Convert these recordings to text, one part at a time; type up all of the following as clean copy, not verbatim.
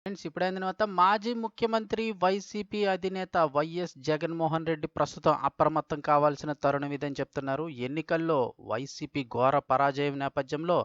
Friends ఇప్పుడైన తర్వాత మాజీ ముఖ్యమంత్రి వైసీపీ అధినేత వైఎస్ జగన్మోహన్ రెడ్డి ప్రస్తుతం అప్రమత్తం కావాల్సిన తరుణం ఇదని చెప్తున్నారు. ఎన్నికల్లో వైసీపీ ఘోర పరాజయం నేపథ్యంలో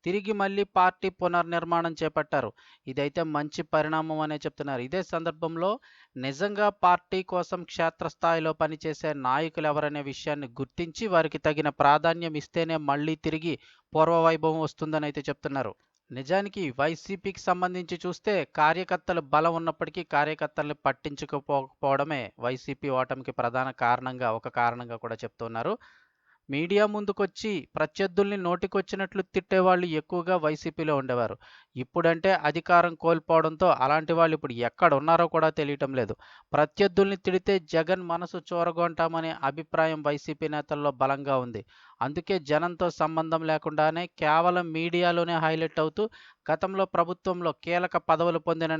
తిరిగి మళ్ళీ పార్టీ పునర్నిర్మాణం చేపట్టారు. ఇదైతే మంచి పరిణామం అనే చెప్తున్నారు. ఇదే సందర్భంలో నిజంగా పార్టీ కోసం క్షేత్రస్థాయిలో పనిచేసే నాయకులు ఎవరనే విషయాన్ని గుర్తించి వారికి తగిన ప్రాధాన్యం ఇస్తేనే మళ్ళీ తిరిగి పూర్వ వైభవం వస్తుందని అయితే చెప్తున్నారు. నిజానికి వైసీపీకి సంబంధించి చూస్తే కార్యకర్తలు బలం ఉన్నప్పటికీ కార్యకర్తల్ని పట్టించుకోకపోవడమే వైసీపీ ఓటమికి ప్రధాన కారణంగా ఒక కారణంగా కూడా చెప్తున్నారు. మీడియా ముందుకొచ్చి ప్రత్యర్థుల్ని నోటికొచ్చినట్లు తిట్టేవాళ్ళు ఎక్కువగా వైసీపీలో ఉండేవారు. ఇప్పుడంటే అధికారం కోల్పోవడంతో అలాంటి వాళ్ళు ఇప్పుడు ఎక్కడున్నారో కూడా తెలియటం లేదు. ప్రత్యర్థుల్ని తిడితే జగన్ మనసు చూరగొంటామనే అభిప్రాయం వైసీపీ నేతల్లో బలంగా ఉంది. అందుకే జనంతో సంబంధం లేకుండానే కేవలం మీడియాలోనే హైలైట్ అవుతూ గతంలో ప్రభుత్వంలో కీలక పదవులు పొందిన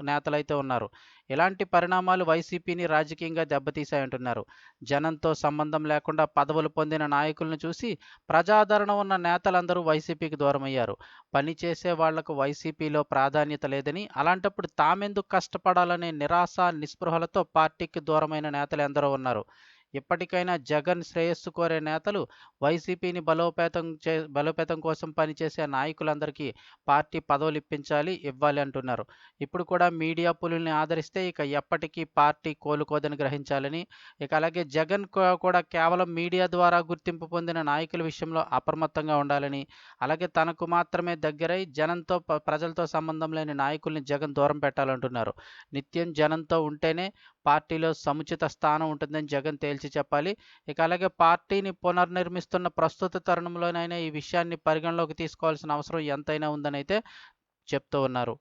నేతలైతే ఉన్నారు. ఇలాంటి పరిణామాలు వైసీపీని రాజకీయంగా దెబ్బతీశాయంటున్నారు. జనంతో సంబంధం లేకుండా పదవులు పొందిన నాయకులను చూసి ప్రజాదరణ ఉన్న నేతలందరూ వైసీపీకి దూరమయ్యారు. పనిచేసే వాళ్లకు వైసీపీలో ప్రాధాన్యత లేదని, అలాంటప్పుడు తామెందుకు కష్టపడాలనే నిరాశ, నిస్పృహలతో పార్టీకి దూరమైన నేతలు ఎందరో ఉన్నారు. ఇప్పటికైనా జగన్ శ్రేయస్సు కోరే నేతలు వైసీపీని బలోపేతం కోసం పనిచేసే నాయకులందరికీ పార్టీ పదవులు ఇవ్వాలి అంటున్నారు. ఇప్పుడు కూడా మీడియా పులుల్ని ఆదరిస్తే ఇక ఎప్పటికీ పార్టీ కోలుకోదని గ్రహించాలని, ఇక అలాగే జగన్ కూడా కేవలం మీడియా ద్వారా గుర్తింపు పొందిన నాయకుల విషయంలో అప్రమత్తంగా ఉండాలని, అలాగే తనకు మాత్రమే దగ్గరై జనంతో ప్రజలతో సంబంధం లేని నాయకుల్ని జగన్ దూరం పెట్టాలంటున్నారు. నిత్యం జనంతో ఉంటేనే పార్టీలో సముచిత స్థానం ఉంటుందని జగన్ తేల్చి చెప్పాలి. ఇక అలాగే పార్టీని పునర్నిర్మిస్తున్న ప్రస్తుత తరుణంలోనైనా ఈ విషయాన్ని పరిగణలోకి తీసుకోవాల్సిన అవసరం ఎంతైనా ఉందనైతే చెప్తూ ఉన్నారు.